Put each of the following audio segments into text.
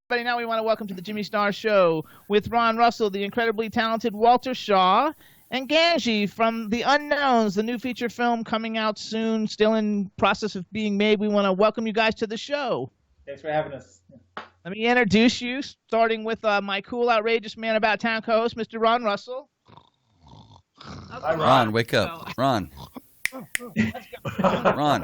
Now we want to welcome to the Jimmy Star Show with Ron Russell, the incredibly talented Walter Shaw, and Ganji from The Unknowns, the new feature film coming out soon, still in process of being made. We want to welcome you guys to the show. Thanks for having us. Let me introduce you, starting with my cool, outrageous man about town co-host, Mr. Ron Russell. Hi, Ron, wake up. Ron. Ron.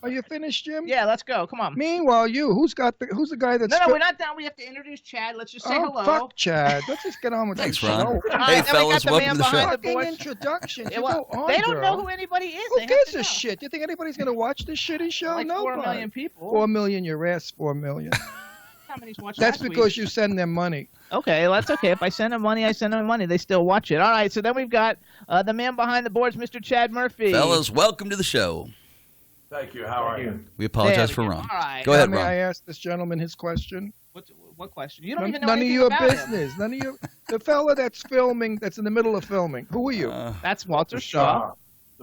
Are you finished, Jim? Yeah, let's go. Come on. Meanwhile, who's the guy that's... No, we're not done. We have to introduce Chad. Let's just say hello. Fuck Chad. Let's just get on with Thanks, the Ron. show. Hey, fellas, welcome to the show. Fucking introduction. They don't know who anybody is. Who gives a shit? Do you think anybody's going to watch this shitty show? Like Nobody. 4 million people. 4 million, your ass, 4 million. That's That's because you send them money. Okay, well, that's okay. If I send them money, I send them money. They still watch it. All right, so then we've got the man behind the boards, Mr. Chad Murphy. Fellas, welcome to the show. Thank you. How are you? We apologize for Ron. All right. Go ahead, May Ron. I ask this gentleman his question? What question? You don't even know None of anything your about business. him. None of your... The fella that's filming, that's in the middle of filming. Who are you? That's Walter Shaw.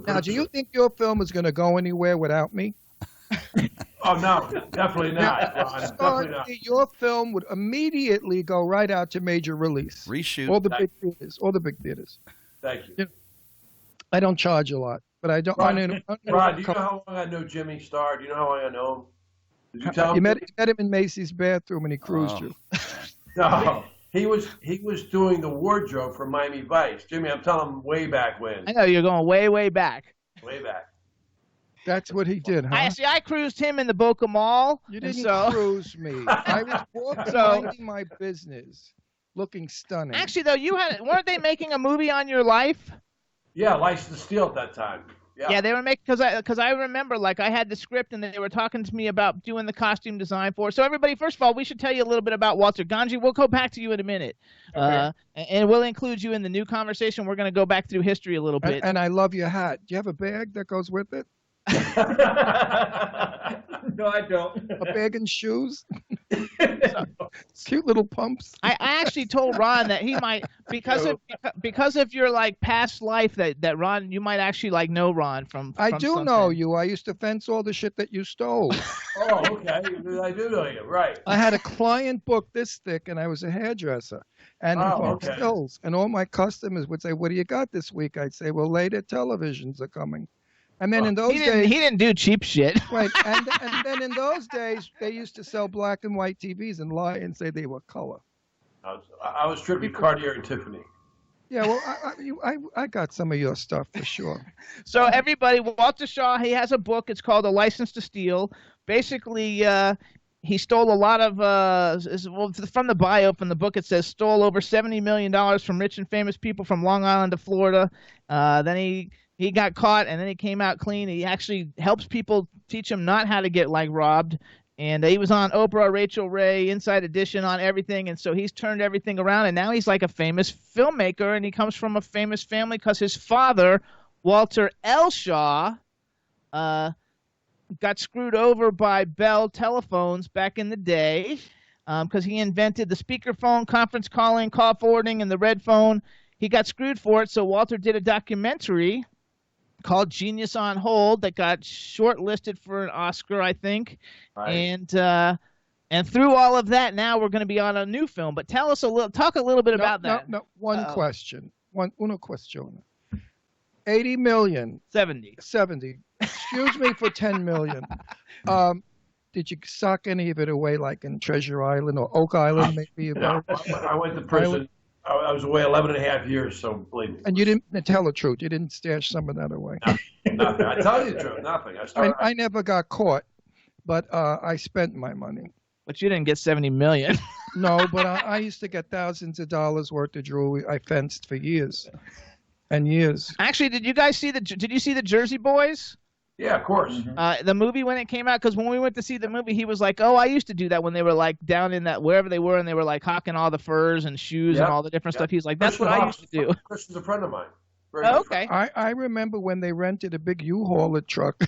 Now, do you think your film is going to go anywhere without me? Oh, no, definitely not. Ron, definitely not. Your film would immediately go right out to major release. Reshoot. All the big theaters. All the big theaters. Thank you. I don't charge a lot, but I don't. Ron, do you know how long I know Jimmy Star? Do you know how long I know him? Did you tell him? You met him in Macy's bathroom and he cruised you. No, he was doing the wardrobe for Miami Vice. Jimmy, I'm telling him way back when. I know you're going way, way back. Way back. That's what he did, huh? I cruised him in the Boca Mall. You didn't cruise me. I was walking, minding my business, looking stunning. Actually, though, weren't they making a movie on your life? Yeah, License to Steal at that time. Yeah, they were making because I remember I had the script and they were talking to me about doing the costume design for it. So everybody, first of all, we should tell you a little bit about Walter. Ganji, we'll go back to you in a minute, okay. And we'll include you in the new conversation. We're going to go back through history a little bit. And I love your hat. Do you have a bag that goes with it? No, I don't. A bag and shoes? Cute little pumps. I actually told Ron that he might because of your past life that Ron, you might actually know Ron from I do something. know you. I used to fence all the shit that you stole. Oh, okay. I do know you. Right. I had a client book this thick and I was a hairdresser. And stills. And all my customers would say, "What do you got this week?" I'd say, "Well, later televisions are coming." And then in those days... He didn't do cheap shit. Right. And then in those days, they used to sell black and white TVs and lie and say they were color. I was stripping Cartier and Tiffany. Yeah, well, I got some of your stuff for sure. So everybody, Walter Shaw, he has a book. It's called A License to Steal. Basically, he stole a lot of, from the bio, from the book, it says stole over $70 million from rich and famous people from Long Island to Florida. Then he got caught, and then he came out clean. He actually helps people, teach them not how to get robbed. And he was on Oprah, Rachel Ray, Inside Edition, on everything. And so he's turned everything around, and now he's like a famous filmmaker, and he comes from a famous family because his father, Walter L. Shaw, got screwed over by Bell telephones back in the day because he invented the speakerphone, conference calling, call forwarding, and the red phone. He got screwed for it, so Walter did a documentary called Genius on Hold that got shortlisted for an Oscar, I think. Right. And through all of that, now we're going to be on a new film. But talk a little bit about that. No, one question. Una question. 80 million. 70. Excuse me for 10 million. Did you sock any of it away like in Treasure Island or Oak Island maybe? No, I went to prison. I was away 11 and a half years, so believe me. And you didn't tell the truth. You didn't stash some of that away. Nothing. I tell you the truth. Nothing. I never got caught, but I spent my money. But you didn't get 70 million. No, but I used to get thousands of dollars worth of jewelry. I fenced for years and years. Actually, did you see the Jersey Boys? Yeah, of course. The movie when it came out, because when we went to see the movie, he was like, "Oh, I used to do that when they were down in that wherever they were, and they were hawking all the furs and shoes and all the different stuff." He's like, "That's what I used to do." Christian's a friend of mine. Okay. I remember when they rented a big U-Hauler truck.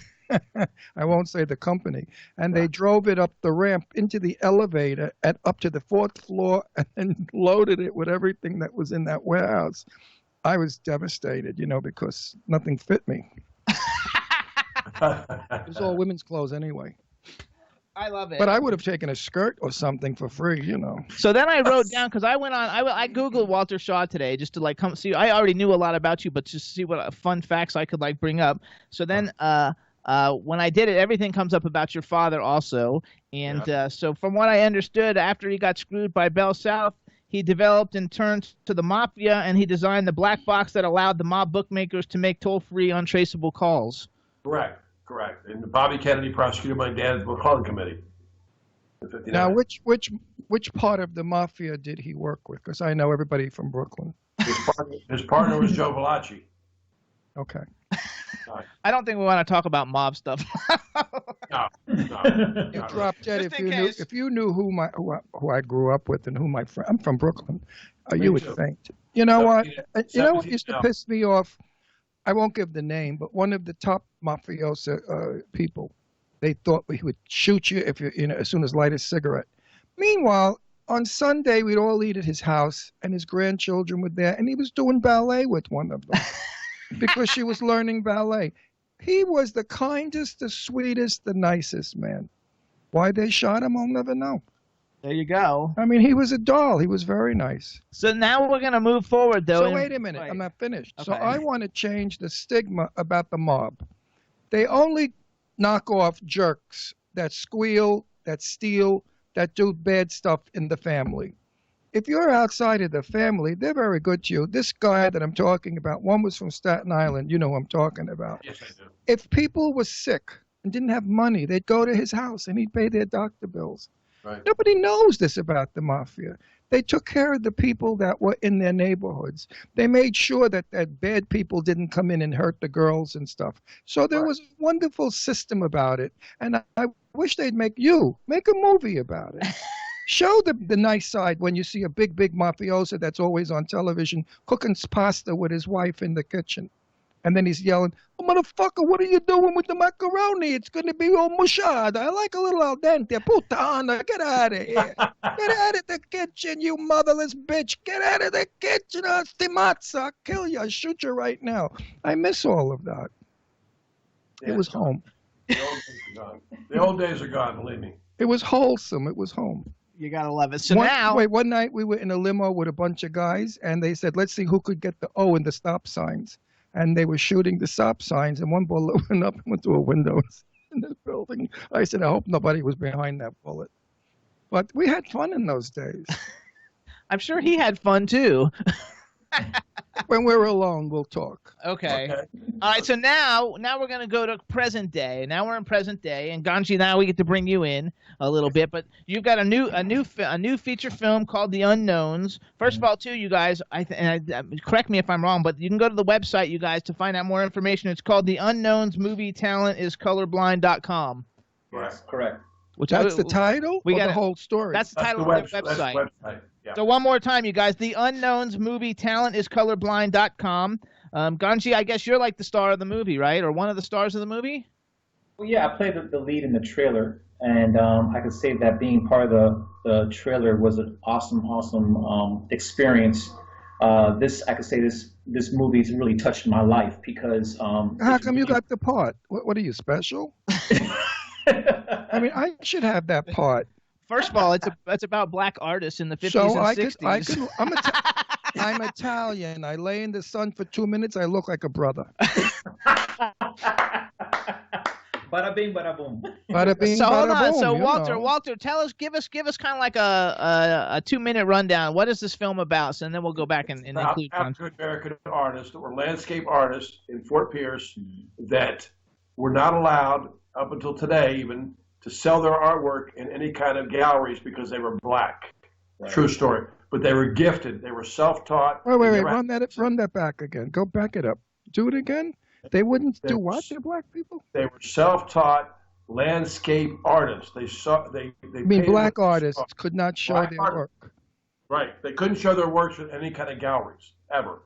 I won't say the company, and they drove it up the ramp into the elevator and up to the 4th floor, and then loaded it with everything that was in that warehouse. I was devastated, because nothing fit me. It was all women's clothes anyway. I love it. But I would have taken a skirt or something for free, you know. So then I wrote down, because I went on, I Googled Walter Shaw today just to like come see. I already knew a lot about you, but just to see what fun facts I could like bring up. So then when I did it, everything comes up about your father also. And so from what I understood, after he got screwed by Bell South, he developed and turned to the mafia, and he designed the black box that allowed the mob bookmakers to make toll-free, untraceable calls. Correct. And Bobby Kennedy prosecuted my dad's McClellan committee. Now, which part of the mafia did he work with? Because I know everybody from Brooklyn. His partner was Joe Valachi. Okay. I don't think we want to talk about mob stuff. No. You dropped dead if you knew who I grew up with and who my friend. I'm from Brooklyn. You would faint. You know what? You know what used to piss me off? I won't give the name, but one of the top mafioso people, they thought he would shoot you if you as soon as light a cigarette. Meanwhile, on Sunday we'd all eat at his house, and his grandchildren were there, and he was doing ballet with one of them because she was learning ballet. He was the kindest, the sweetest, the nicest man. Why they shot him, I'll never know. There you go. I mean, he was a doll. He was very nice. So now we're going to move forward, though. So wait a minute. I'm not finished. Okay. So I want to change the stigma about the mob. They only knock off jerks that squeal, that steal, that do bad stuff in the family. If you're outside of the family, they're very good to you. This guy that I'm talking about, one was from Staten Island. You know who I'm talking about. Yes, I do. If people were sick and didn't have money, they'd go to his house and he'd pay their doctor bills. Right. Nobody knows this about the mafia. They took care of the people that were in their neighborhoods. They made sure that bad people didn't come in and hurt the girls and stuff. So there was a wonderful system about it. And I wish they'd make a movie about it. Show the nice side when you see a big mafioso that's always on television cooking pasta with his wife in the kitchen. And then he's yelling, "Oh, motherfucker, what are you doing with the macaroni? It's going to be all mushada. I like a little al dente. Putana, get out of here. Get out of the kitchen, you motherless bitch. Get out of the kitchen. Stimazza. I'll kill you. I'll shoot you right now." I miss all of that. Yeah, it was home. The old days are gone. The old days are gone, believe me. It was wholesome. It was home. You got to love it. So one night we were in a limo with a bunch of guys, and they said, let's see who could get the O in the stop signs. And they were shooting the stop signs, and one bullet went up and went through a window in the building. I said, I hope nobody was behind that bullet. But we had fun in those days. I'm sure he had fun, too. When we're alone, we'll talk. Okay. All right, so now we're going to go to present day. Now we're in present day, and Ganji, now we get to bring you in a little bit, but you've got a new feature film called The Unknowns. First of all, too, you guys, correct me if I'm wrong, but you can go to the website, you guys, to find out more information. It's called The Unknowns Movie Talent is Colorblind.com. Yes, correct. That's the title? Or the whole story? That's the title of the website. That's the website. Yeah. So one more time, you guys. The Unknowns Movie Talent is Colorblind.com. Ganji, I guess you're like the star of the movie, right? Or one of the stars of the movie? Well, yeah, I played the lead in the trailer, and I could say that being part of the trailer was an awesome experience. I could say this movie's really touched my life because. How come you got the part? What are you, special? I mean, I should have that part. First of all, it's about black artists in the 50s and 60s. I'm Italian. I lay in the sun for 2 minutes. I look like a brother. Bada bing, bada boom. Bada bing, so hold on. boom, So Walter, give us kind of like a 2-minute rundown. What is this film about? And then we'll go back and include African American artists or landscape artists in Fort Pierce that were not allowed up until today even to sell their artwork in any kind of galleries because they were black. Right. True story. But they were gifted. They were self-taught. Wait. Run that back again. Go back it up. Do it again. They wouldn't do what? They're black people. They were self-taught landscape artists. They mean black artists could not show their work. Right. They couldn't show their works in any kind of galleries ever.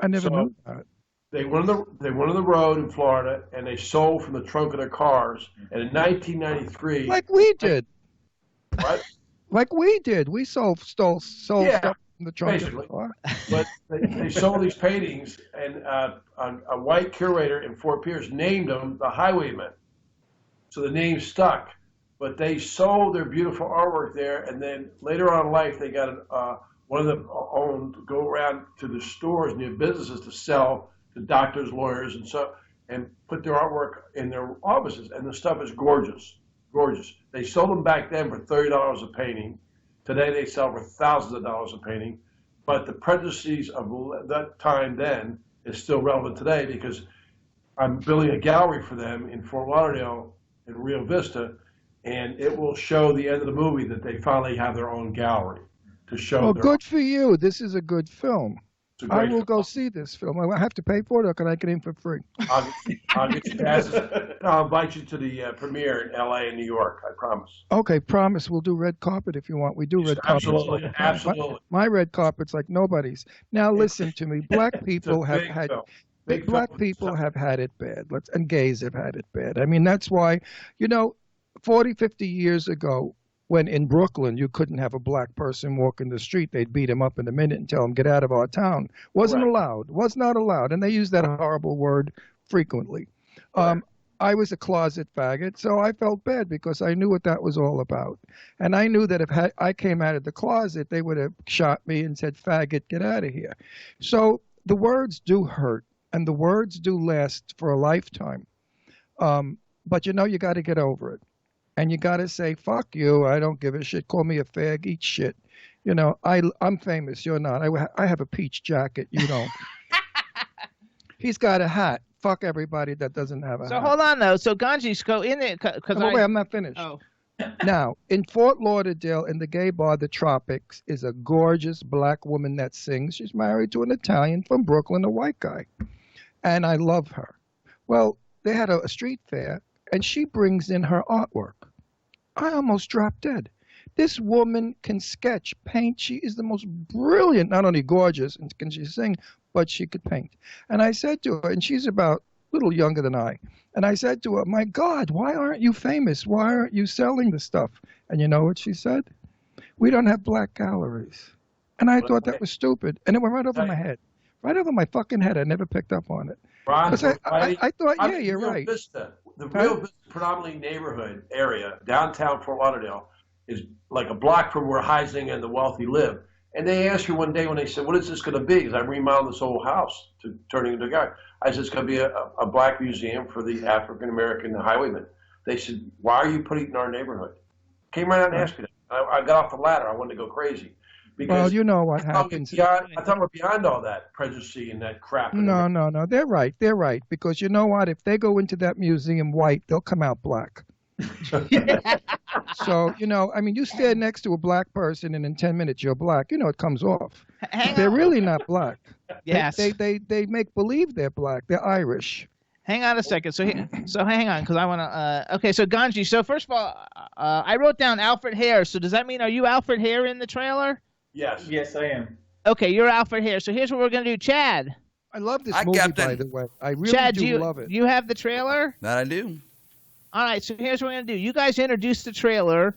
I never knew that. They went on the road in Florida, and they sold from the trunk of their cars. And in 1993, like we did. What? Like we did. We stole yeah. stuff in the trunk of the Basically. car. But they sold these paintings, and a white curator in Fort Pierce named them the Highwaymen. So the name stuck. But they sold their beautiful artwork there, and then later on in life, they got one of them owned to go around to the stores and the businesses to sell to doctors, lawyers, and put their artwork in their offices. And the stuff is gorgeous, gorgeous. They sold them back then for $30 a painting. Today they sell for thousands of dollars a painting. But the prejudices of that time then is still relevant today, because I'm building a gallery for them in Fort Lauderdale in Rio Vista, and it will show the end of the movie that they finally have their own gallery to show. Well, good for you. This is a good film. I will go see this film. I have to pay for it, or can I get in for free? I'll get you passes. I'll invite you to the premiere in L.A. and New York. I promise. Okay, promise. We'll do red carpet if you want. We do red carpet. Absolutely, absolutely. My red carpet's like nobody's. Now listen to me. Black people have had. Black people have had it bad. And gays have had it bad. I mean, that's why, 40, 50 years ago, when in Brooklyn you couldn't have a black person walking the street, they'd beat him up in a minute and tell him, get out of our town. Wasn't allowed. Was not allowed. And they use that horrible word frequently. I was a closet faggot, so I felt bad because I knew what that was all about. And I knew that if I came out of the closet, they would have shot me and said, faggot, get out of here. So the words do hurt, and the words do last for a lifetime. But you got to get over it. And you got to say, fuck you, I don't give a shit, call me a fag, eat shit. I'm famous, you're not. I have a peach jacket, you don't. He's got a hat. Fuck everybody that doesn't have a hat. So hold on, though. So Ganji, go in there. Wait, I'm not finished. Oh. Now, in Fort Lauderdale, in the gay bar, The Tropics, is a gorgeous black woman that sings. She's married to an Italian from Brooklyn, a white guy. And I love her. Well, they had a street fair, and she brings in her artwork. I almost dropped dead. This woman can sketch, paint. She is the most brilliant, not only gorgeous, and can she sing, but she could paint. And I said to her, and she's about a little younger than I, and I said to her, my God, why aren't you famous? Why aren't you selling the stuff? And you know what she said? We don't have black galleries. And I thought that was stupid. And it went right over my head. Right over my fucking head. I never picked up on it. Ron, I thought, yeah, you're right. The real Vista, predominantly neighborhood area, downtown Fort Lauderdale, is like a block from where Heising and the wealthy live. And they asked me one day when they said, what is this going to be? Because I remodeled this whole house to turn it into a gallery. I said, it's going to be a black museum for the African-American highwaymen. They said, why are you putting it in our neighborhood? Came right out and asked me that. I got off the ladder. I wanted to go crazy. Because well, you know what happens. I thought we're beyond all that prejudice and that crap. No. They're right. They're right. Because you know what? If they go into that museum white, they'll come out black. So, you stand next to a black person and in 10 minutes you're black. It comes off. They're really not black. Yes. They make believe they're black. They're Irish. Hang on a second. So hang on, because I want to. Okay, so Ganji. So first of all, I wrote down Alfred Hare. So does that mean are you Alfred Hare in the trailer? Yes. Yes, I am. Okay, you're Alfred Hare. So here's what we're gonna do, Chad. I love this movie, by the way. I really Chad, do love it. You have the trailer? That I do. All right, so here's what we're going to do. You guys introduce the trailer.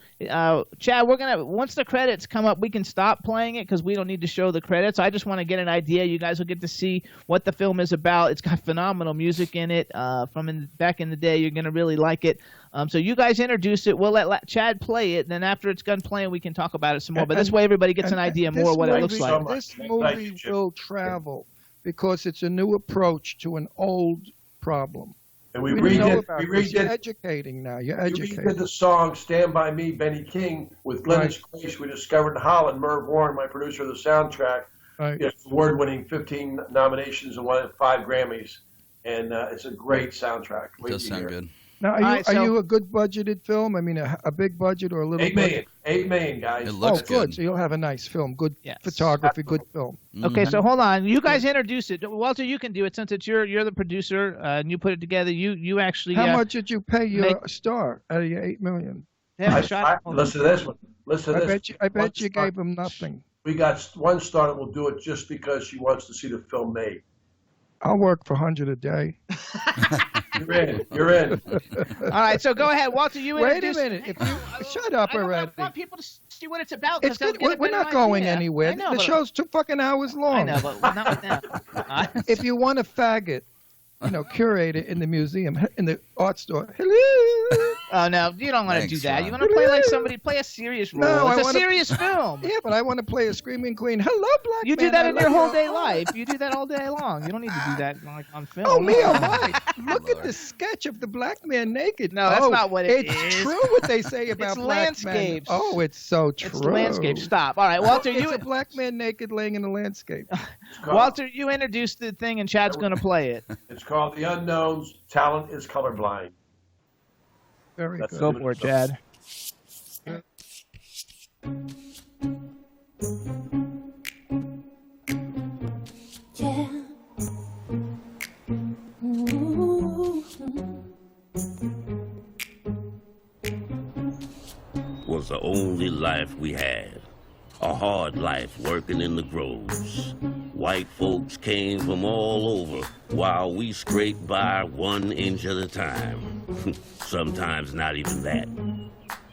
Chad, once the credits come up, we can stop playing it because we don't need to show the credits. I just want to get an idea. You guys will get to see what the film is about. It's got phenomenal music in it from back in the day. You're going to really like it. So you guys introduce it. We'll let Chad play it, and then after it's done playing, we can talk about it some more. But this way everybody gets an idea more what it looks like. This movie will travel because it's a new approach to an old problem. And we redid educating now. You're educating. We redid the song "Stand by Me," Benny King, with Glennis Grace. We discovered in Holland. Merv Warren, my producer of the soundtrack, it's award-winning, 15 nominations and won 5 Grammys, and it's a great soundtrack. It does sound good. Now, are you a good budgeted film? I mean, a big budget or a little? $8 million, guys. It looks good. So you'll have a nice film, good photography, good film. Okay, so hold on. You guys introduce it. Walter, you can do it since it's you're the producer and you put it together. You actually. How much did you pay your star out of your $8 million? Listen to this one. Listen to this. I bet you gave him nothing. We got one star that will do it just because she wants to see the film made. I'll work for 100 a day. You're in. You're in. All right, so go ahead, Walter. You Wait a introduce. minute. If you shut up already. I want people to see what it's about. It's 'cause they'll good. get a We're better not going idea. anywhere. I know, The but- show's 2 fucking hours long. I know, but not with them. If you want a faggot, curate it in the museum, in the art store. Hello. Oh no, you don't want to Thanks, do that. Ron. You want to play like somebody, play a serious role. No, It's I a wanna- serious film. Yeah, but I want to play a screaming queen. Hello, black You do man, that I in your love whole you. day life. You do that all day long. You don't need to do that like on film. Oh, me, oh my. Look at the sketch of the black man naked. No, that's not what it it's is. true what they say about It's black landscapes. men. Oh, it's so true. It's the landscape. Stop. All right, Walter. It's You, a black man naked laying in a landscape. Walter, you introduced the thing, and Chad's going to play it. It's called The Unknown's Talent is Colorblind. Very That's good. Go for it, Chad. Yeah. Ooh. Was the only life we had. A hard life working in the groves. White folks came from all over while we scraped by 1 inch at a time. Sometimes not even that.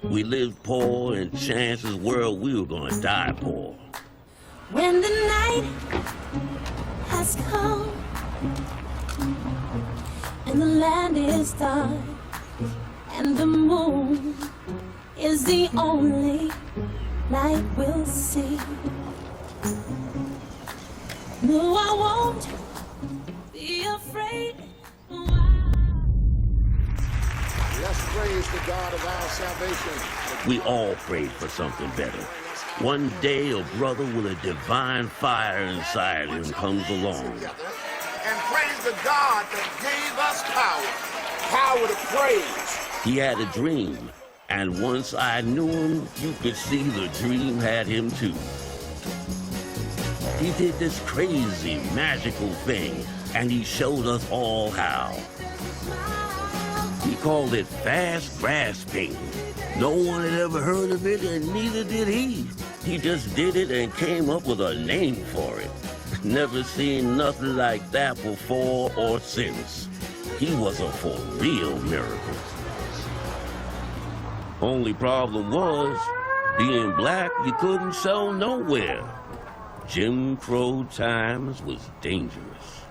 We lived poor and chances were we were gonna die poor. When the night has come and the land is dark and the moon is the only light we'll see. No, I won't be afraid. Let's praise the God of our salvation. We all prayed for something better. One day a brother with a divine fire inside him comes along. And praise the God that gave us power to praise. He had a dream, and once I knew him, you could see the dream had him too. He did this crazy, magical thing, and he showed us all how. He called it fast grass painting. No one had ever heard of it, and neither did he. He just did it and came up with a name for it. Never seen nothing like that before or since. He was a for real miracle. Only problem was, being black, you couldn't sell nowhere. Jim Crow times was dangerous.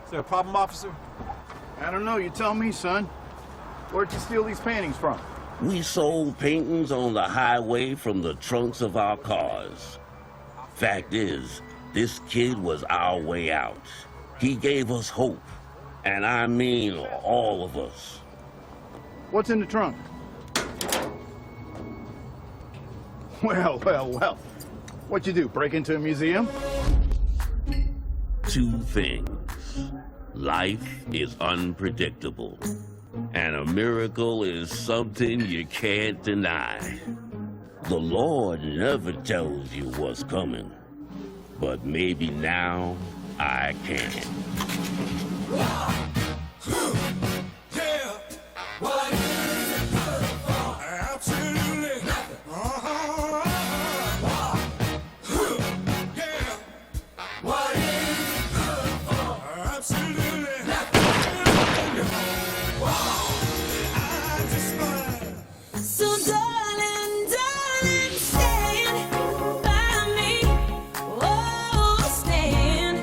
Is there a problem, officer? I don't know. You tell me, son. Where'd you steal these paintings from? We sold paintings on the highway from the trunks of our cars. Fact is, this kid was our way out. He gave us hope, and I mean all of us. What's in the trunk? Well. What'd you do, break into a museum? 2 things. Life is unpredictable, and a miracle is something you can't deny. The Lord never tells you what's coming, but maybe now I can. So darling, stand by me. Oh, stand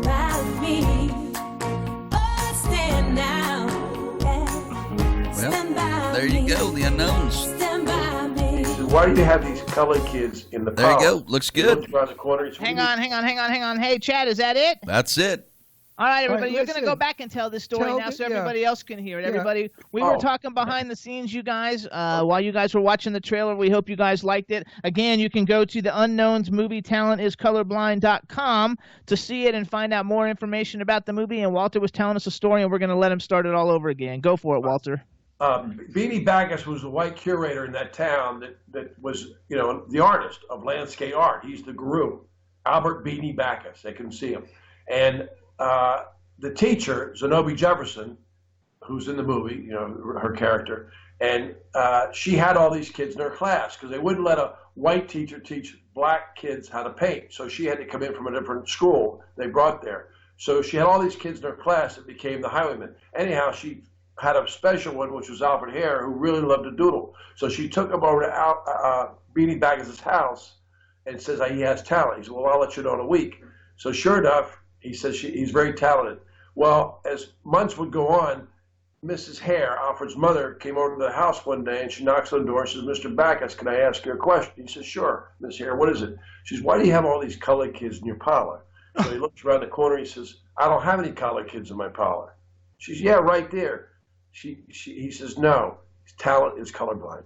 by me. Oh, stand now. Yeah. Stand by Well, there you go, The Unknowns. Stand by me. Why do you have these colored kids in the There you car? go. Looks good. Around the corner. Hang on. Hey, Chad, is that it? That's it. All right, everybody, you're going to listen. go back and tell this story Tell now the- so yeah. everybody else can hear it. Yeah. Everybody, we were talking behind the scenes, you guys, while you guys were watching the trailer. We hope you guys liked it. Again, you can go to the Unknowns Movie Talent is Colorblind.com to see it and find out more information about the movie. And Walter was telling us a story, and we're going to let him start it all over again. Go for it, Walter. Beanie Backus was a white curator in that town that was, the artist of landscape art. He's the guru, Albert Beanie Backus. They can see him. And the teacher, Zenobi Jefferson, who's in the movie, her character, and she had all these kids in her class because they wouldn't let a white teacher teach black kids how to paint. So she had to come in from a different school they brought there. So she had all these kids in her class that became the highwaymen. Anyhow, she had a special one, which was Alfred Hare, who really loved to doodle. So she took him over to Beanie Baggins' house and says, he has talent. He said, well, I'll let you know in a week. So sure enough, he says he's very talented. Well, as months would go on, Mrs. Hare, Alfred's mother, came over to the house one day and she knocks on the door and says, Mr. Backus, can I ask you a question? He says, sure, Miss Hare, what is it? She says, why do you have all these colored kids in your parlor? So he looks around the corner, he says, I don't have any colored kids in my parlor. She says, yeah, right there. He says, no, his talent is colorblind.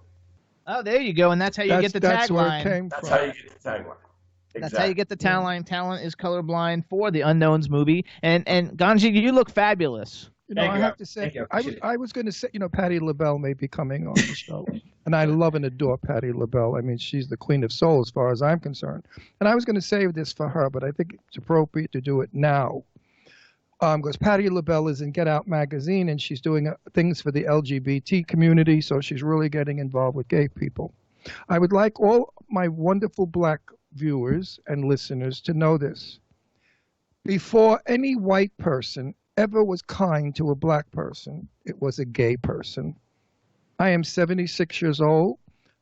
Oh, there you go, and that's how you get the That's where it tagline. came That's from. how you get the tagline. Exactly. That's how you get the tagline. Talent is colorblind for the Unknowns movie. And Ganji, you look fabulous. You know, I have to say, I was going to say, you know, Patti LaBelle may be coming on the show. And I love and adore Patti LaBelle. I mean, she's the queen of soul as far as I'm concerned. And I was going to save this for her, but I think it's appropriate to do it now. Because Patti LaBelle is in Get Out magazine, and she's doing things for the LGBT community, so she's really getting involved with gay people. I would like all my wonderful black viewers and listeners to know this. Before any white person ever was kind to a black person, it was a gay person. I am 76 years old.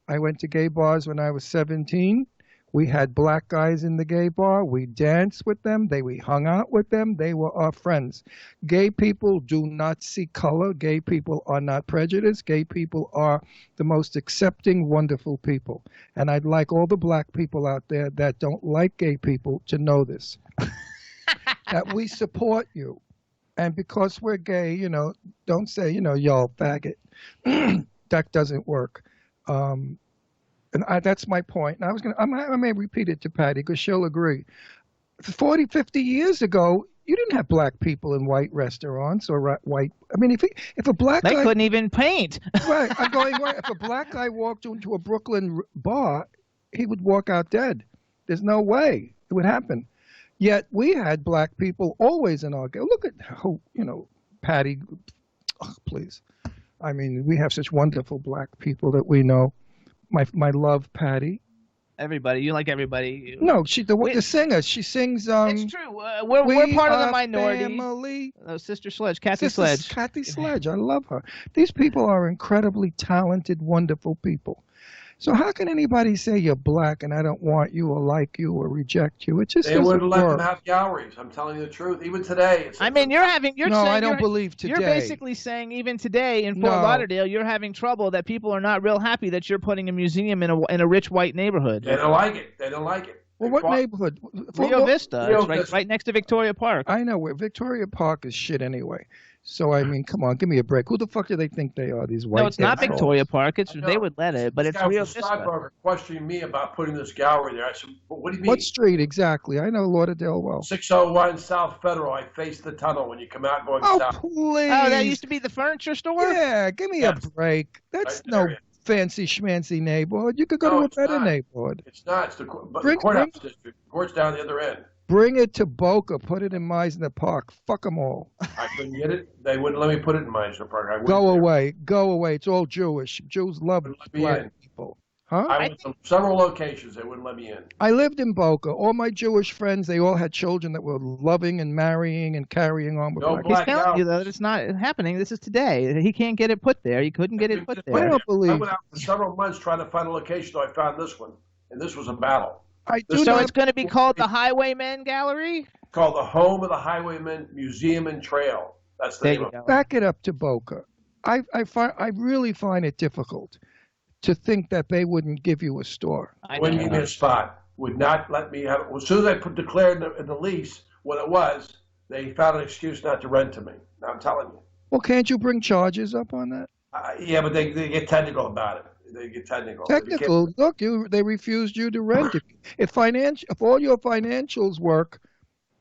I went to gay bars when I was 17. We had black guys in the gay bar. We danced with them. We hung out with them. They were our friends. Gay people do not see color. Gay people are not prejudiced. Gay people are the most accepting, wonderful people. And I'd like all the black people out there that don't like gay people to know this, that we support you. And because we're gay, you know, don't say, you know, y'all faggot. That doesn't work. And that's my point. And I may repeat it to Patty because she'll agree. 40, 50 years ago, you didn't have black people in white restaurants or white. I mean, if a black guy couldn't even paint. Right, I'm going right. If a black guy walked into a Brooklyn bar, he would walk out dead. There's no way it would happen. Yet we had black people always in our. Look at how, you know, Patty. Oh, please, I mean, we have such wonderful black people that we know. My love, Patty. Everybody, you like everybody. No, the singer. She sings. It's true. We're part of the minority. Family. Sister Sledge, Kathy Sledge. Kathy Sledge. I love her. These people are incredibly talented, wonderful people. So how can anybody say you're black and I don't want you or like you or reject you? It just they wouldn't let them have galleries. I'm telling you the truth. Even today. I mean, you're no, I don't believe today. You're basically saying even today in Fort Lauderdale, you're having trouble that people are not real happy that you're putting a museum in a rich white neighborhood. They don't like it. They don't like it. Well, what neighborhood? Rio Vista. It's right next to Victoria Park. I know where Victoria Park is shit anyway. So, I mean, come on, give me a break. Who the fuck do they think they are, these white? No, it's not Victoria Park. They would let it, but it's Rio Vista. Stockbroker questioning me about putting this gallery there. I said, well, what do you mean? What street exactly? I know Lauderdale well. 601 South Federal. I face the tunnel when you come out going south. Oh, please. Oh, that used to be the furniture store? Yeah, give me a break. That's no fancy schmancy neighborhood. You could go to a better neighborhood. It's not. It's the courthouse district. The court's down the other end. Bring it to Boca. Put it in Meisner Park. Fuck them all. I couldn't get it. They wouldn't let me put it in Meisner Park. Go away. Go away. It's all Jewish. Jews love black people. Huh? I went to several locations. They wouldn't let me in. I lived in Boca. All my Jewish friends, they all had children that were loving and marrying and carrying on with He's telling you, though, that it's not happening. This is today. He can't get it put there. He couldn't get it put there. I don't believe. I went out for several months trying to find a location, so I found this one. And this was a battle. So it's going to be called the Highwaymen Gallery? Called the Home of the Highwaymen Museum and Trail. That's the name of it. Back it up to Boca. I really find it difficult to think that they wouldn't give you a store. Wouldn't give me a spot. Would not let me have it. As soon as I declared in the lease what it was, they found an excuse not to rent to me. Now, I'm telling you. Well, can't you bring charges up on that? Yeah, but they get technical about it. They get technical. Technical. Look, they refused you to rent it. If all your financials work,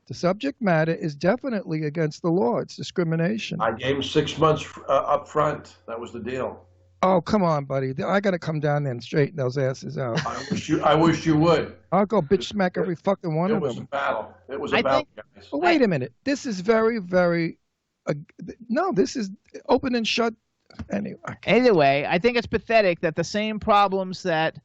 the subject matter is definitely against the law. It's discrimination. I gave them 6 months up front. That was the deal. Oh, come on, buddy. I got to come down there and straighten those asses out. I wish you would. I'll go bitch smack every fucking one of them. It was a battle. It was a battle, guys. But wait a minute. This is very, very... no, this is open and shut. Anyway, I think it's pathetic that the same problems that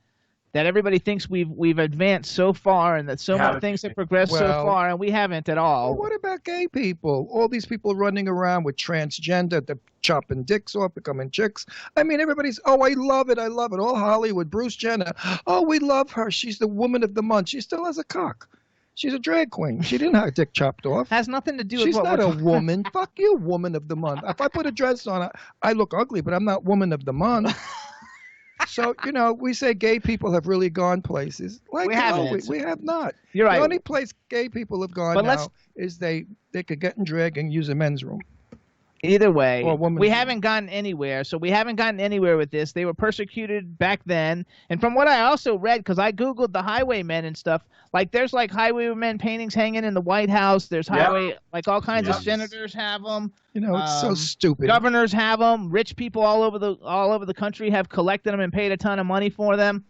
that everybody thinks we've advanced so far and that so many things have progressed so far, and we haven't at all. Well, what about gay people? All these people running around with transgender, they're chopping dicks off, becoming chicks. I mean, everybody's, oh, I love it, I love it. All Hollywood, Bruce Jenner, oh, we love her. She's the woman of the month. She still has a cock. She's a drag queen. She didn't have her dick chopped off. Has nothing to do with She's what not we're a woman. Fuck you, woman of the month. If I put a dress on, I look ugly, but I'm not woman of the month. So, you know, we say gay people have really gone places. Like, we haven't. We have not. You're right. The only place gay people have gone now is they could get in drag and use a men's room. Either way, we haven't gotten anywhere. So we haven't gotten anywhere with this. They were persecuted back then. And from what I also read, because I Googled the highwaymen and stuff, like there's like highwaymen paintings hanging in the White House. There's like all kinds of senators have them. You know, it's so stupid. Governors have them. Rich people all over the country have collected them and paid a ton of money for them.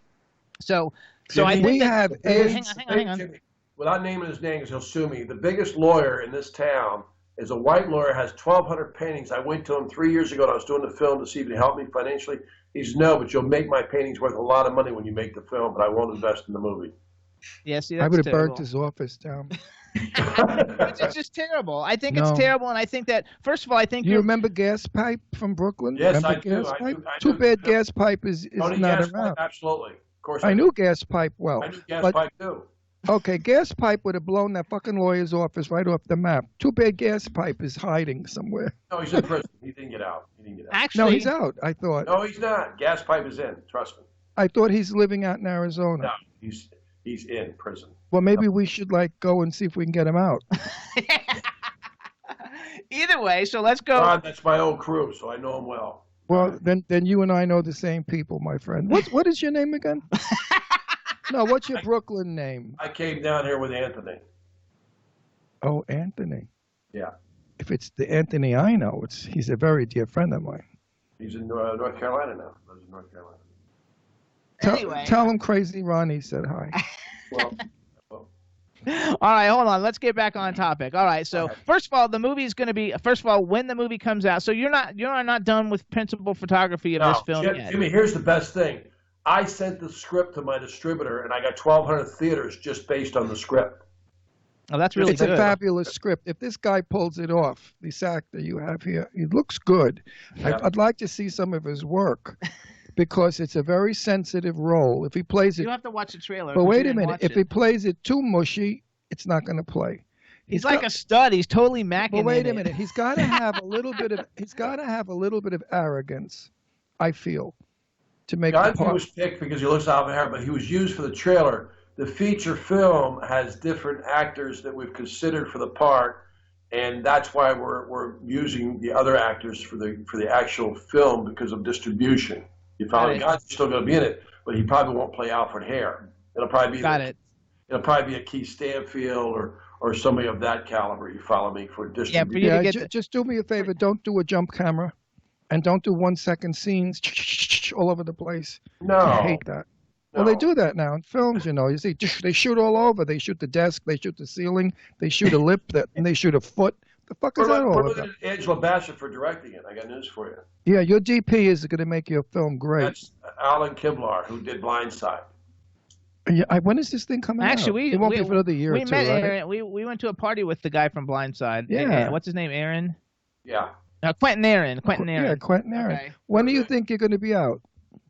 So I think we have. Hang on. Jimmy, without naming his name, because he'll sue me. The biggest lawyer in this town is a white lawyer, has 1,200 paintings. I went to him 3 years ago and I was doing the film to see if he'd help me financially. He says, no, but you'll make my paintings worth a lot of money when you make the film, but I won't invest in the movie. Yeah, see, I would have burnt his office down. It's just terrible. I think it's terrible, and I think that, first of all, I think you remember Gas Pipe from Brooklyn? Yes, remember I do. I do. Too bad Gas Pipe is not Gas around. Pipe, absolutely. Of course I knew Gas Pipe well. I knew Gas Pipe too. Okay, Gas Pipe would have blown that fucking lawyer's office right off the map. Too bad Gas Pipe is hiding somewhere. No, he's in prison. He didn't get out. Actually, no, he's out, I thought. No, he's not. Gas Pipe is in. Trust me. I thought he's living out in Arizona. No, he's in prison. Well, maybe we should go and see if we can get him out. Either way, so let's go. That's my old crew, so I know him well. Well, then you and I know the same people, my friend. What is your name again? No, what's your Brooklyn name? I came down here with Anthony. Oh, Anthony. Yeah. If it's the Anthony I know, he's a very dear friend of mine. He's in North Carolina now. Lives in North Carolina. Anyway. Tell him Crazy Ronnie said hi. Well. All right, hold on. Let's get back on topic. All right, so first of all, the movie is going to be when the movie comes out. So you're not done with principal photography of this film yet. Jimmy, here's the best thing. I sent the script to my distributor, and I got 1,200 theaters just based on the script. Oh, that's really good. It's a fabulous script. If this guy pulls it off, this actor you have here, he looks good. Yeah. I'd like to see some of his work. Because it's a very sensitive role. If he plays it, you have to watch the trailer. But wait a minute, if he plays it too mushy, it's not going to play. He's like a stud. He's totally macking. But wait a minute, he's got to have a little bit of. He's got to have a little bit of arrogance, I feel, to make the part. He was picked because he looks out of hair, but he was used for the trailer. The feature film has different actors that we've considered for the part, and that's why we're using the other actors for the actual film because of distribution. You follow? God's still going to be in it, but he probably won't play Alfred Hare. It'll probably be It'll probably be a Keith Stanfield or somebody of that caliber. You follow me for distribution? Just do me a favor. Don't do a jump camera, and don't do 1 second scenes all over the place. No, I hate that. No. Well, they do that now in films. You know, you see, they shoot all over. They shoot the desk. They shoot the ceiling. They shoot a lip. And they shoot a foot. The fuck is that all about? We're looking at Angela Bassett for directing it. I got news for you. Yeah, your DP is going to make your film great. That's Alan Kiblar, who did Blindside. Yeah, when is this thing coming out? Actually, it won't be for another year or two, met right? Aaron. We went to a party with the guy from Blindside. Yeah. What's his name? Aaron? Yeah. Quentin Aaron. Yeah, Quentin Aaron. Okay. When do you think you're going to be out?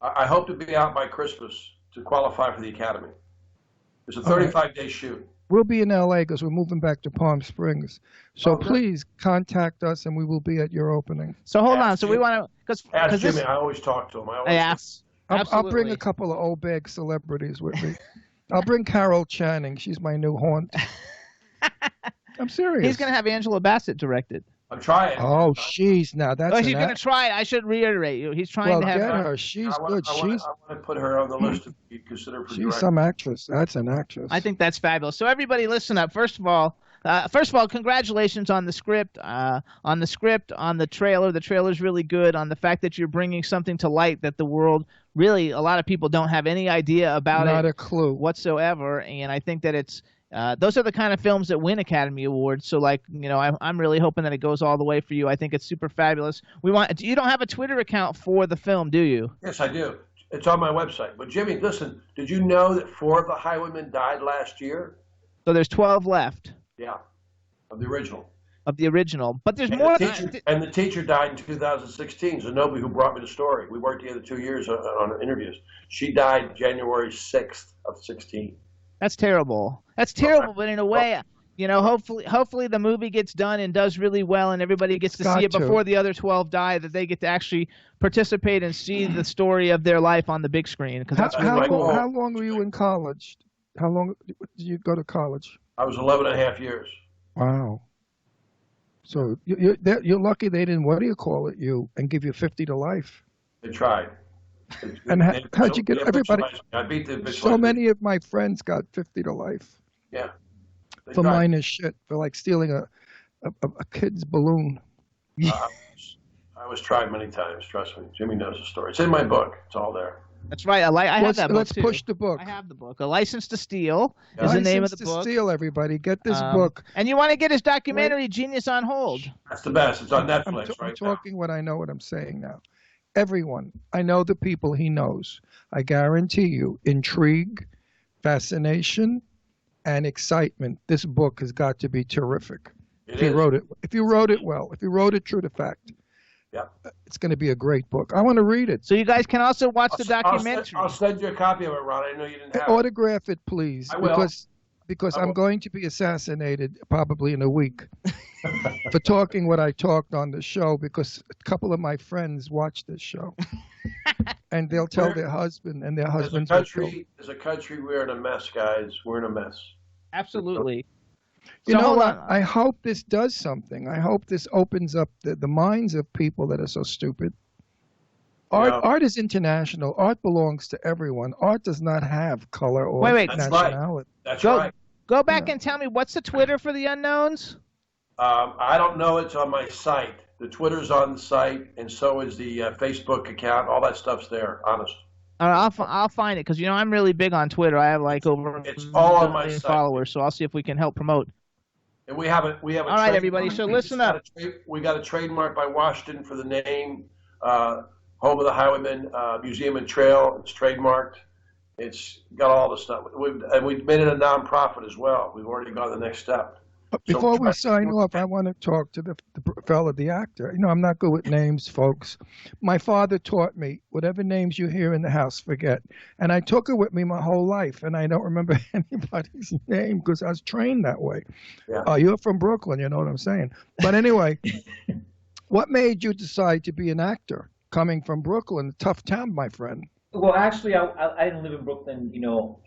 I hope to be out by Christmas to qualify for the Academy. It's a 35-day shoot. We'll be in L.A. because we're moving back to Palm Springs. So please contact us, and we will be at your opening. So hold on. So we want to ask Jimmy. I always talk to him. I'll bring a couple of old bag celebrities with me. I'll bring Carol Channing. She's my new haunt. I'm serious. He's going to have Angela Bassett directed. I'm trying. Oh, she's now. That's. Oh, he's going to try it. I should reiterate you. He's trying to have get her. She's good. I want to put her on the list to be considered for She's some actress. That's an actress. I think that's fabulous. So everybody, listen up. First of all, congratulations on the script, on the trailer. The trailer's really good. On the fact that you're bringing something to light that the world really, a lot of people don't have any idea about. Not a clue whatsoever. And I think that it's. Those are the kind of films that win Academy Awards. So, I'm really hoping that it goes all the way for you. I think it's super fabulous. You don't have a Twitter account for the film, do you? Yes, I do. It's on my website. But Jimmy, listen, did you know that 4 of the Highwaymen died last year? So there's 12 left. Yeah, of the original. Of the original, but there's And more. The teacher died in 2016. Zenobia, who brought me the story, we worked together 2 years on interviews. She died January 6th of 16. That's terrible. That's terrible, but in a way, you know, hopefully the movie gets done and does really well, and everybody gets to see it before the other 12 die. That they get to actually participate and see the story of their life on the big screen. Because that's really cool. How long were you in college? How long did you go to college? I was 11 and a half years. Wow. So you're lucky they didn't, what do you call it, and give you 50 to life. They tried. And how'd you get everybody? I beat the so many of my friends got 50 to life. Yeah. For minor shit, for like stealing a kid's balloon. I was tried many times, trust me. Jimmy knows the story. It's in my book. It's all there. That's right. I have that book, let's too. push the book. I have the book. A License to Steal is the name of the book. License to Steal, everybody. Get this book. And you want to get his documentary, Genius on Hold. That's the best. It's on Netflix I'm talking what I know what I'm saying now. Everyone. I know the people he knows. I guarantee you, intrigue, fascination, and excitement. This book has got to be terrific. If you wrote it well, if you wrote it true to fact. Yeah, it's going to be a great book. I want to read it. So you guys can also watch the documentary. I'll send you a copy of it, Ron. I know you didn't have Autograph it, please. I will. Because I'm going to be assassinated probably in a week for talking what I talked on the show, because a couple of my friends watch this show. And they'll tell their husband, and their husbands will kill. As a country, we're in a mess, guys. We're in a mess. Absolutely. You know what? I hope this does something. I hope this opens up the minds of people that are so stupid. Art is international. Art belongs to everyone. Art does not have color or nationality. That's right. Go back and tell me, what's the Twitter for the Unknowns? I don't know. It's on my site. The Twitter's on the site, and so is the Facebook account. All that stuff's there, honest. I'll find it, because you know I'm really big on Twitter. I have like over it's all on my site. followers, so I'll see if we can help promote. And we have a all right, everybody. So listen up. We got a trademark by Washington for the name Home of the Highwaymen Museum and Trail. It's trademarked. It's got all the stuff. We've made it a nonprofit as well. We've already gone the next step. But before we sign off, I want to talk to the fellow, the actor. You know, I'm not good with names, folks. My father taught me, whatever names you hear in the house, forget. And I took it with me my whole life, and I don't remember anybody's name because I was trained that way. Yeah. You're from Brooklyn, you know what I'm saying. But anyway, what made you decide to be an actor coming from Brooklyn, a tough town, my friend? Well, actually, I didn't live in Brooklyn, you know.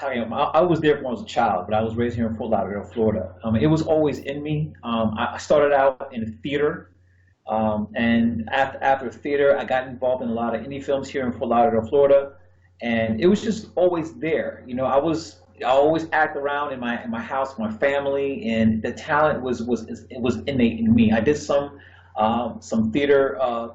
I was there when I was a child, but I was raised here in Fort Lauderdale, Florida. It was always in me. I started out in theater, and after theater, I got involved in a lot of indie films here in Fort Lauderdale, Florida, and it was just always there. You know, I always act around in my house, my family, and the talent was innate in me. I did some theater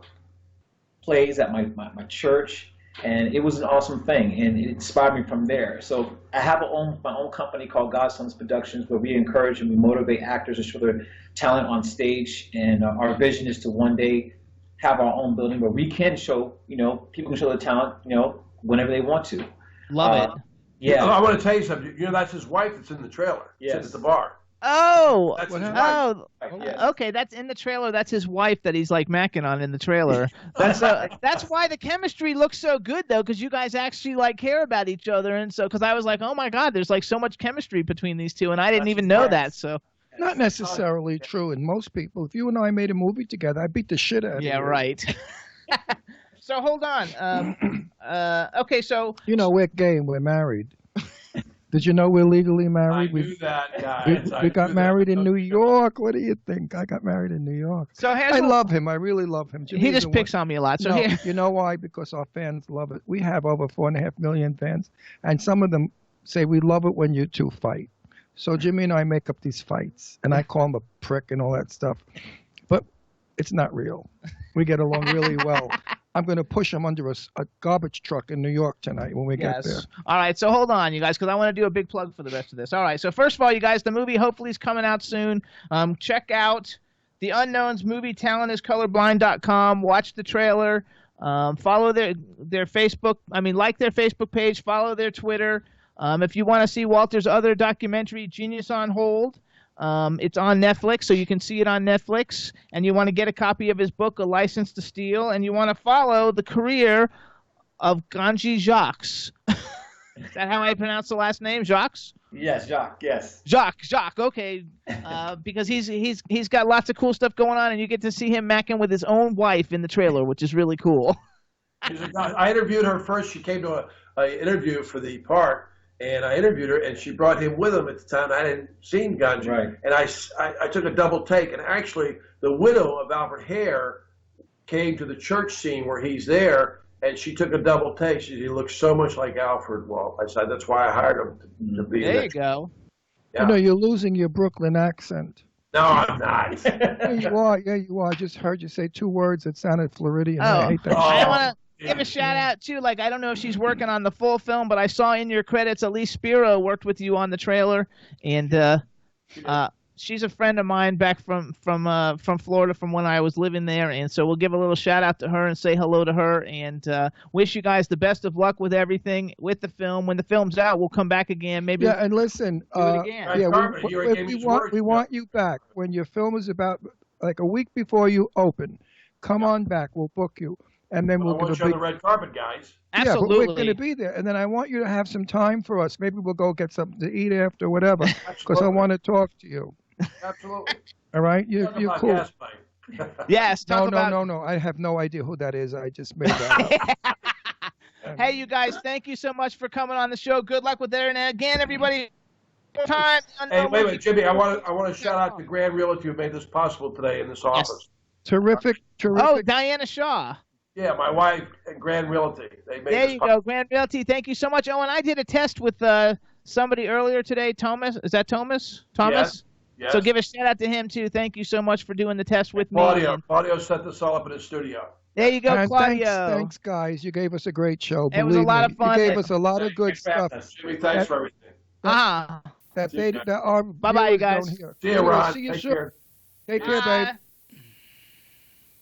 plays at my church. And it was an awesome thing, and it inspired me from there. So I have my own company called Godsons Productions, where we encourage and we motivate actors to show their talent on stage. And our vision is to one day have our own building where we can show, you know, people can show their talent, you know, whenever they want to. Love it. Yeah. I want to tell you something. You know, that's his wife that's in the trailer. Yes. Sitting at the bar. Oh, That's his wife. Okay, that's in the trailer. That's his wife that he's like macking on in the trailer. That's why the chemistry looks so good, though, because you guys actually like care about each other, and so because I was like, oh my God, there's like so much chemistry between these two, and I didn't even know that. So not necessarily true in most people. If you and I made a movie together, I'd beat the shit out of you. Yeah, right. So hold on. Okay, so you know we're gay and we're married. Did you know we're legally married? I knew that, guys. We got married in New York. What do you think? I got married in New York. So I love him. I really love him. He just picks on me a lot. So no, you know why? Because our fans love it. We have over 4.5 million fans, and some of them say we love it when you two fight. So Jimmy and I make up these fights, and I call him a prick and all that stuff. But it's not real. We get along really well. I'm going to push him under a garbage truck in New York tonight when we get there. All right, so hold on, you guys, because I want to do a big plug for the rest of this. All right, so first of all, you guys, the movie hopefully is coming out soon. Check out The Unknowns movie, talentiscolorblind.com. Watch the trailer. Follow their Facebook. I mean, like their Facebook page. Follow their Twitter. If you want to see Walter's other documentary, Genius on Hold, it's on Netflix, so you can see it on Netflix. And you want to get a copy of his book, A License to Steal, and you want to follow the career of Ganji Jacques. Is that how I pronounce the last name, Jacques? Yes, Jacques. Yes. Jacques. Okay, because he's got lots of cool stuff going on, and you get to see him macking with his own wife in the trailer, which is really cool. I interviewed her first. She came to an interview for the park, and I interviewed her, and she brought him with him at the time. I hadn't seen Ganji, Right. And I took a double take, and actually the widow of Albert Hare came to the church scene where he's there, and she took a double take. She said, he looks so much like Alfred. Well, I said, that's why I hired him to be there. You go. Yeah. You know, you're losing your Brooklyn accent. No, I'm not. Yeah, you are. Yeah, you are. I just heard you say 2 words that sounded Floridian. I hate that. I want to give a shout out too. Like, I don't know if she's working on the full film, but I saw in your credits Elise Spiro worked with you on the trailer, and she's a friend of mine back from Florida, from when I was living there, and so we'll give a little shout out to her and say hello to her, and wish you guys the best of luck with everything with the film. When the film's out, we'll come back again. Maybe. Yeah, and listen. Do it again. Yeah, we want you back when your film is about like a week before you open. Come on back. We'll book you, and then we'll I want you on the red carpet, guys. Absolutely. Yeah, but we're going to be there, and then I want you to have some time for us. Maybe we'll go get something to eat after, whatever, because I want to talk to you. Absolutely. All right, you're cool. Yes. No. I have no idea who that is. I just made that up. Hey, you guys, thank you so much for coming on the show. Good luck with it. And again, everybody, time. Hey, wait, Jimmy. I want to shout out to Grand Realty who made this possible today in this office. Terrific. Oh, Diana Shaw. Yeah, my wife and Grand Realty. They made there you go, Grand Realty. Thank you so much. Oh, and I did a test with somebody earlier today. Thomas, is that Thomas? Yes. So give a shout out to him too. Thank you so much for doing the test with me. Claudio set this all up in his studio. There you go, and Claudio. Thanks, guys. You gave us a great show. It was a lot of fun. You gave us a lot of good stuff. Jimmy, thanks for everything. Bye-bye, Our you guys. Don't hear. See you, Ron. See you Take soon. care. Take care, babe.